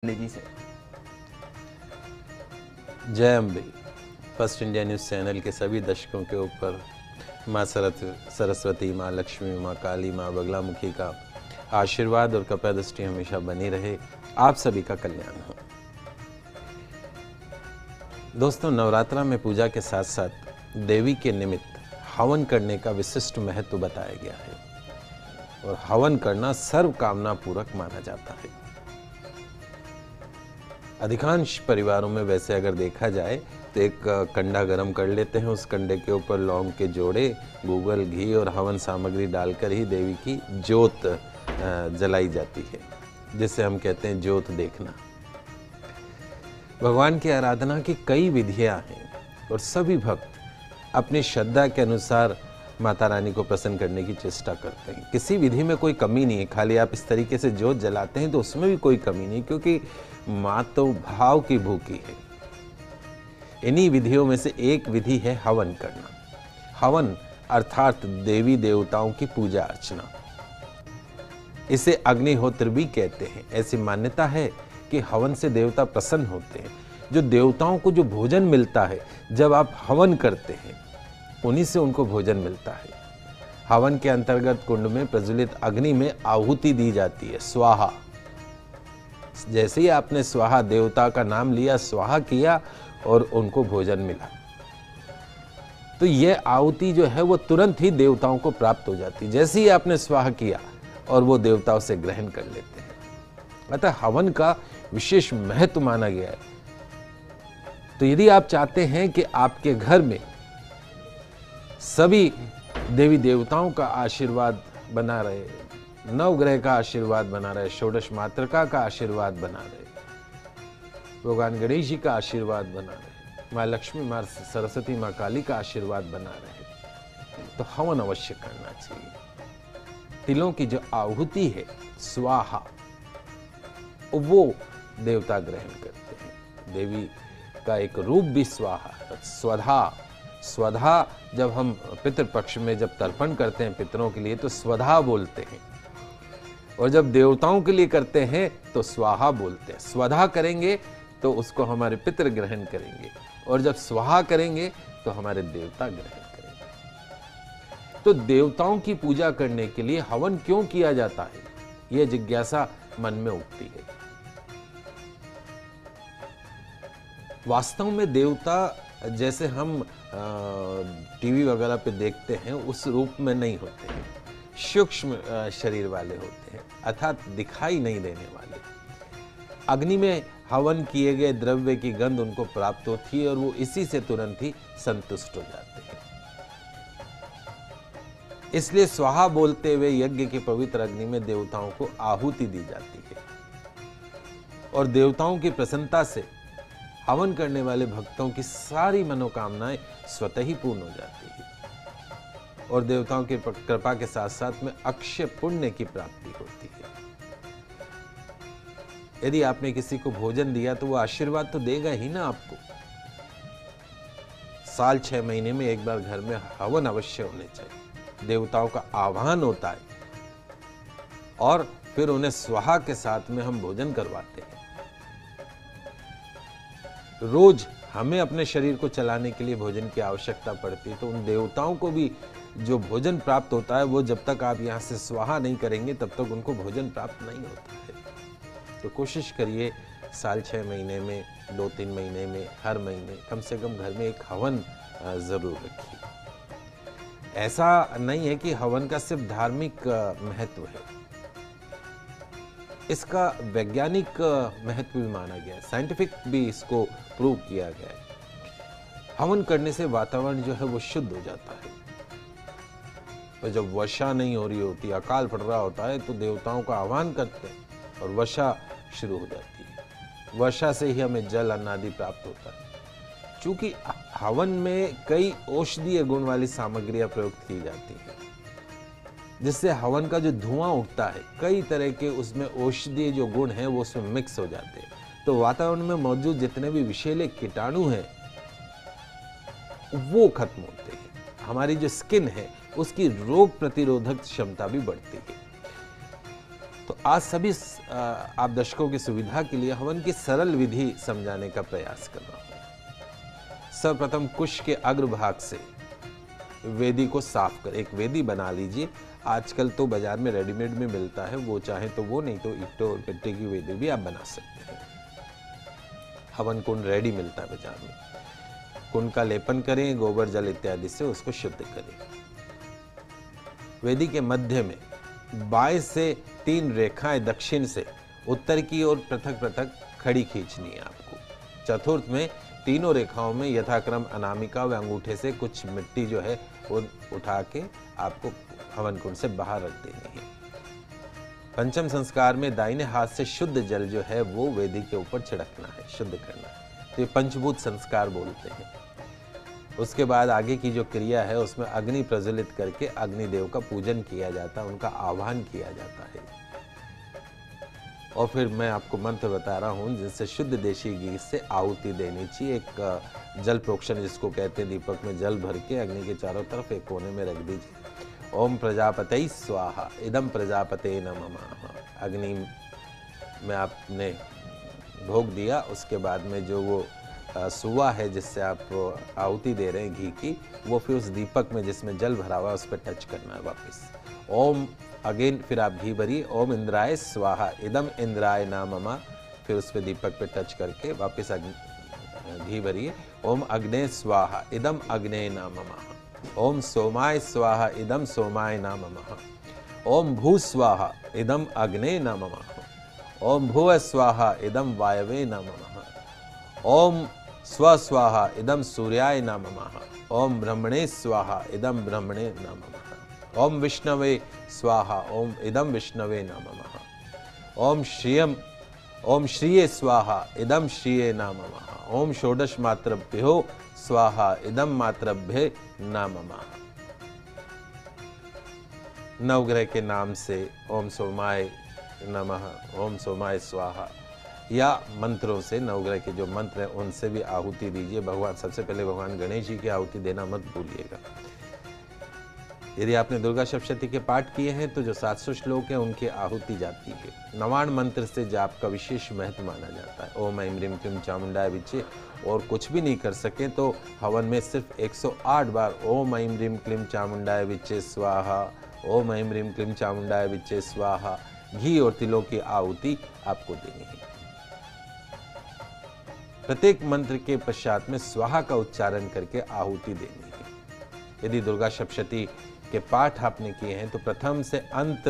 जी से। जय Ambe. First India news channel के सभी दर्शकों के ऊपर माँ सरस्वती, माँ लक्ष्मी, माँ काली, माँ बगलामुखी का आशीर्वाद और कृपा दृष्टि हमेशा बनी रहे। आप सभी का कल्याण हो। दोस्तों, नवरात्रा में पूजा के साथ साथ देवी के निमित्त हवन करने का विशिष्ट महत्व बताया गया है और हवन करना सर्व कामना पूरक माना जाता है। अधिकांश परिवारों में वैसे अगर देखा जाए तो एक कंडा गरम कर लेते हैं, उस कंडे के ऊपर लौंग के जोड़े, गूगल, घी और हवन सामग्री डालकर ही देवी की ज्योत जलाई जाती है, जिसे हम कहते हैं ज्योत देखना। भगवान की आराधना की कई विधियां हैं और सभी भक्त अपनी श्रद्धा के अनुसार माता रानी को प्रसन्न करने की चेष्टा करते हैं। किसी विधि में कोई कमी नहीं है, खाली आप इस तरीके से ज्योत जलाते हैं तो उसमें भी कोई कमी नहीं, क्योंकि माँ तो भाव की भूखी है। इन्हीं विधियों में से एक विधि है हवन करना। हवन अर्थात देवी देवताओं की पूजा अर्चना। इसे अग्निहोत्र भी कहते हैं। ऐसी मान्यता है कि हवन से देवता प्रसन्न होते हैं। जो देवताओं को जो भोजन मिलता है जब आप हवन करते हैं, उन्हीं से उनको भोजन मिलता है। हवन के अंतर्गत कुंड में प्रज्वलित अग्नि में आहुति दी जाती है, स्वाहा। जैसे ही आपने स्वाहा देवता का नाम लिया, स्वाहा किया और उनको भोजन मिला, तो यह आहुति जो है वो तुरंत ही देवताओं को प्राप्त हो जाती है। जैसे ही आपने स्वाहा किया और वो देवताओं से ग्रहण कर लेते हैं। अतः हवन का विशेष महत्व माना गया है। तो यदि आप चाहते हैं कि आपके घर में सभी देवी देवताओं का आशीर्वाद बना रहे, नवग्रह का आशीर्वाद बना रहे, षोडश मातृका का आशीर्वाद बना रहे, भगवान गणेश जी का आशीर्वाद बना रहे, माँ लक्ष्मी, माँ सरस्वती, माँ काली का आशीर्वाद बना रहे, तो हवन अवश्य करना चाहिए। तिलों की जो आहुति है स्वाहा, वो देवता ग्रहण करते हैं। देवी का एक रूप भी स्वाहा, स्वधा। स्वधा जब हम पितृपक्ष में जब तर्पण करते हैं पितरों के लिए तो स्वधा बोलते हैं, और जब देवताओं के लिए करते हैं तो स्वाहा बोलते हैं। स्वधा करेंगे तो उसको हमारे पितर ग्रहण करेंगे, और जब स्वाहा करेंगे तो हमारे देवता ग्रहण करेंगे। तो देवताओं की पूजा करने के लिए हवन क्यों किया जाता है, यह जिज्ञासा मन में उठती है। वास्तव में देवता जैसे हम टीवी वगैरह पे देखते हैं उस रूप में नहीं होते हैं। सूक्ष्म शरीर वाले होते हैं, अर्थात दिखाई नहीं देने वाले। अग्नि में हवन किए गए द्रव्य की गंध उनको प्राप्त होती है और वो इसी से तुरंत ही संतुष्ट हो जाते हैं। इसलिए स्वाहा बोलते हुए यज्ञ की पवित्र अग्नि में देवताओं को आहुति दी जाती है, और देवताओं की प्रसन्नता से हवन करने वाले भक्तों की सारी मनोकामनाएं स्वतः ही पूर्ण हो जाती है, और देवताओं की कृपा के साथ साथ में अक्षय पुण्य की प्राप्ति होती है। यदि आपने किसी को भोजन दिया तो वो आशीर्वाद तो देगा ही ना आपको। साल 6 महीने में एक बार घर में हवन अवश्य होने चाहिए। देवताओं का आह्वान होता है और फिर उन्हें स्वाहा के साथ में हम भोजन करवाते हैं। रोज हमें अपने शरीर को चलाने के लिए भोजन की आवश्यकता पड़ती है, तो उन देवताओं को भी जो भोजन प्राप्त होता है वो जब तक आप यहाँ से स्वाहा नहीं करेंगे तब तक उनको भोजन प्राप्त नहीं होता है। तो कोशिश करिए साल 6 महीने में, 2-3 महीने में, हर महीने कम से कम घर में एक हवन जरूर रखिए। ऐसा नहीं है कि हवन का सिर्फ धार्मिक महत्व है, इसका वैज्ञानिक महत्व भी माना गया है। साइंटिफिक भी इसको प्रूव किया गया है। हवन करने से वातावरण जो है वो शुद्ध हो जाता है। तो जब वर्षा नहीं हो रही होती, अकाल पड़ रहा होता है, तो देवताओं का आह्वान करते हैं और वर्षा शुरू हो जाती है। वर्षा से ही हमें जल, अन्न आदि प्राप्त होता है। चूंकि हवन में कई औषधीय गुण वाली सामग्रियां प्रयुक्त की जाती हैं, जिससे हवन का जो धुआं उठता है, कई तरह के उसमें औषधीय जो गुण हैं वो उसमें मिक्स हो जाते हैं। तो वातावरण में मौजूद जितने भी विषैले कीटाणु हैं वो खत्म होते हैं। हमारी जो स्किन है उसकी रोग प्रतिरोधक क्षमता भी बढ़ती है। तो आज सभी आप दर्शकों की सुविधा के लिए हवन की सरल विधि समझाने का प्रयास कर रहा हूं। सर्वप्रथम कुश के अग्रभाग से वेदी को साफ कर एक वेदी बना लीजिए। आजकल तो बाजार में रेडीमेड में मिलता है, वो चाहे तो वो, नहीं तो ईंटों और मिट्टी की वेदी भी आप बना सकते हैं। हवन कुंड रेडी मिलता है बाजार में। कुंड का लेपन करें, गोबर जल इत्यादि से उसको शुद्ध करें। वेदी के मध्य में बाएं से 3 रेखाएं दक्षिण से उत्तर की ओर पृथक पृथक खड़ी खींचनी है आपको। चतुर्थ में तीनों रेखाओं में यथाक्रम अनामिका व अंगूठे से कुछ मिट्टी जो है वो उठा के आपको हवन कुंड से बाहर रख देनी है। पंचम संस्कार में दाहिने हाथ से शुद्ध जल जो है वो वेदी के ऊपर छिड़कना है, शुद्ध करना है। तो ये पंचभूत संस्कार बोलते हैं। उसके बाद आगे की जो क्रिया है उसमें अग्नि प्रज्वलित करके अग्निदेव का पूजन किया जाता है, उनका आह्वान किया जाता है। और फिर मैं आपको मंत्र बता रहा हूँ जिससे शुद्ध देशी घी से आहुति देनी चाहिए। एक जल प्रोक्षण जिसको कहते हैं, दीपक में जल भर के अग्नि के चारों तरफ एक कोने में रख दीजिए। ओम प्रजापते स्वाहा इदम प्रजापते नमः। अग्नि में आपने भोग दिया, उसके बाद में जो वो सुवा है जिससे आप आहुति दे रहे हैं घी की, वो फिर उस दीपक में जिसमें जल भरा हुआ है उस पर टच करना है वापस। ओम अगेन फिर आप घी भरिए, ओम इंद्राय स्वाहा इदम इंद्राय नाममा, फिर उस पर दीपक पे टच करके वापस घी भरिए। ओम अग्ने स्वाहा इदम अग्ने नाममा। ओम सोमाय स्वाहा इदम सोमाय नाममा। ओम भू स्वाहा इदम अग्ने नाममा। ओम भुव स्वाहा इदम वायवे नाममा। ओम स्व स्वाहा इदम सूर्याय नमः। ओम ब्रह्मणे स्वाहा इदम ब्रह्मणे नमः। ओम विष्णवे स्वाहा ओम इदम विष्णवे नमः। ओम श्रिये स्वाहा इदम श्रिये नमः। ओम षोडश मात्रभ्यो स्वाहा इदम मात्रभ्ये नमः। नवग्रह के नाम से ओम सोमाय नमः, ओम सोमाय स्वाहा, या मंत्रों से नवग्रह के जो मंत्र हैं उनसे भी आहुति दीजिए। भगवान सबसे पहले भगवान गणेश जी की आहुति देना मत भूलिएगा। यदि आपने दुर्गा सप्तशती के पाठ किए हैं तो जो 700 श्लोक हैं उनकी आहुति जाती है। नवाण मंत्र से जाप का विशेष महत्व माना जाता है। ओम ऐं ह्रीं क्लीं चामुंडाय विचे, और कुछ भी नहीं कर सके तो हवन में सिर्फ 108 बार ओम ऐं ह्रीं क्लीं चामुंडाय विचे स्वाहा, ओम ऐं ह्रीं क्लीं चामुंडाय विचे स्वाहा, घी और तिलों की आहुति आपको देनी है। प्रत्येक मंत्र के पश्चात में स्वाहा का उच्चारण करके आहुति देनी है। यदि दुर्गा सप्तशती के पाठ आपने किए हैं तो प्रथम से अंत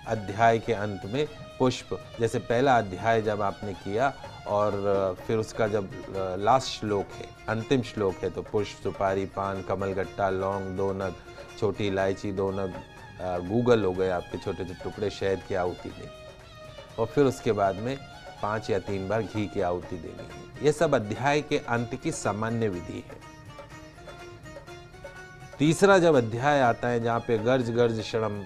अध्याय के अंत में पुष्प, जैसे पहला अध्याय जब आपने किया और फिर उसका जब लास्ट श्लोक है, अंतिम श्लोक है, तो पुष्प, सुपारी, पान, कमलगट्टा, लौंग, 2 नग, छोटी इलायची 2 नग, गूगल हो गए आपके छोटे छोटे टुकड़े, शहद की आहुति दें। और फिर उसके बाद में 5 या 3 बार घी की आहुति देनी है। यह सब अध्याय के अंत की सामान्य विधि है। तीसरा जब अध्याय आता है जहाँ पे गर्ज गर्ज शणम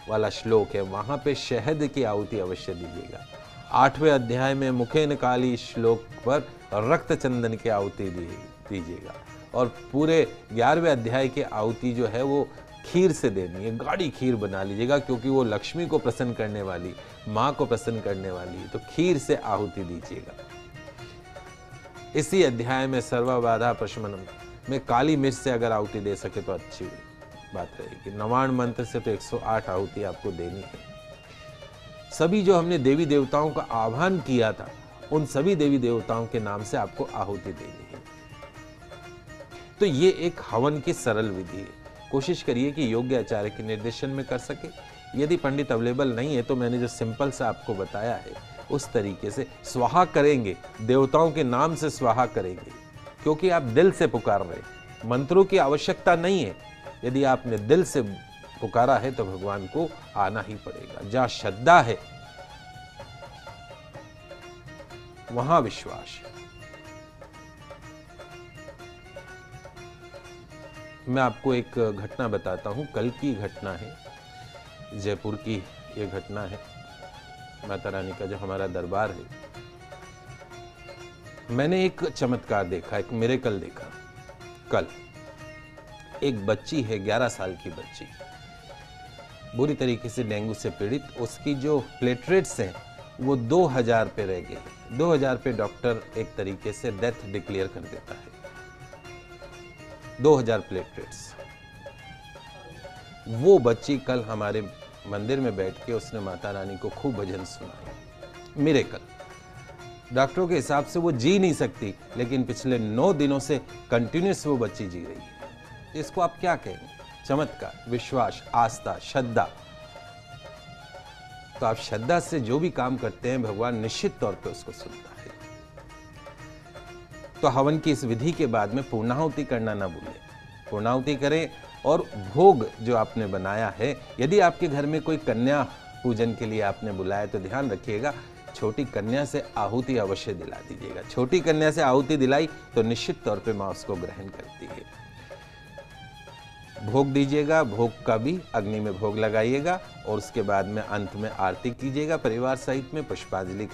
वाला श्लोक है, वहाँ पे शहद की आहुति अवश्य दीजिएगा। 8वें अध्याय में मुखेन काली श्लोक पर रक्त चंदन की आहुति दीजिएगा। और पूरे 11वें अध्याय की आहुति जो है वो खीर से देनी है। गाढ़ी खीर बना लीजिएगा क्योंकि वो लक्ष्मी को प्रसन्न करने वाली, माँ को प्रसन्न करने वाली है, तो खीर से आहुति दीजिएगा। इसी अध्याय में सर्वबाधा प्रशमनम में काली मिर्च से अगर आहुति दे सके तो अच्छी बात रहेगी। नवाण मंत्र से तो 108 आहुति आपको देनी है। सभी जो हमने देवी देवताओं का आह्वान किया था उन सभी देवी देवताओं के नाम से आपको आहुति देनी है। तो ये एक हवन की सरल विधि है। कोशिश करिए कि योग्य आचार्य के निर्देशन में कर सके। यदि पंडित अवेलेबल नहीं है तो मैंने जो सिंपल सा आपको बताया है उस तरीके से स्वाहा करेंगे, देवताओं के नाम से स्वाहा करेंगे, क्योंकि आप दिल से पुकार रहे। मंत्रों की आवश्यकता नहीं है। यदि आपने दिल से पुकारा है तो भगवान को आना ही पड़ेगा। जहां श्रद्धा है वहां विश्वास। मैं आपको एक घटना बताता हूं, कल की घटना है, जयपुर की ये घटना है। माता रानी का जो हमारा दरबार है, मैंने एक चमत्कार देखा, एक मिरेकल देखा। कल एक बच्ची है, 11 साल की बच्ची, बुरी तरीके से डेंगू से पीड़ित, उसकी जो प्लेटलेट्स हैं वो 2000 पे रह गई। 2000 पे डॉक्टर एक तरीके से डेथ डिक्लेयर कर देता है। 2000 प्लेटलेट्स। वो बच्ची कल हमारे मंदिर में बैठ के उसने माता रानी को खूब भजन सुनाए। मिरेकल। डॉक्टरों के हिसाब से वो जी नहीं सकती, लेकिन पिछले 9 दिनों से कंटिन्यूस वो बच्ची जी रही है। इसको आप क्या कहेंगे? चमत्कार, विश्वास, आस्था, श्रद्धा। तो आप श्रद्धा से जो भी काम करते हैं भगवान निश्चित तौर पे उसको सुनता है। तो हवन की इस विधि के बाद में पूर्णाहुति करना ना भूलें। पूर्णाहुति करें और भोग जो आपने बनाया है, यदि आपके घर में कोई कन्या पूजन के लिए आपने बुलाया तो ध्यान रखिएगा छोटी कन्या से आहुति अवश्य दिला दीजिएगा। छोटी कन्या से आहुति दिलाई तो निश्चित तौर पे मां उसको ग्रहण करती है। भोग दीजिएगा, भोग का भी अग्नि में भोग लगाइएगा और उसके बाद में अंत में आरती कीजिएगा परिवार सहित में, पुष्पांजलि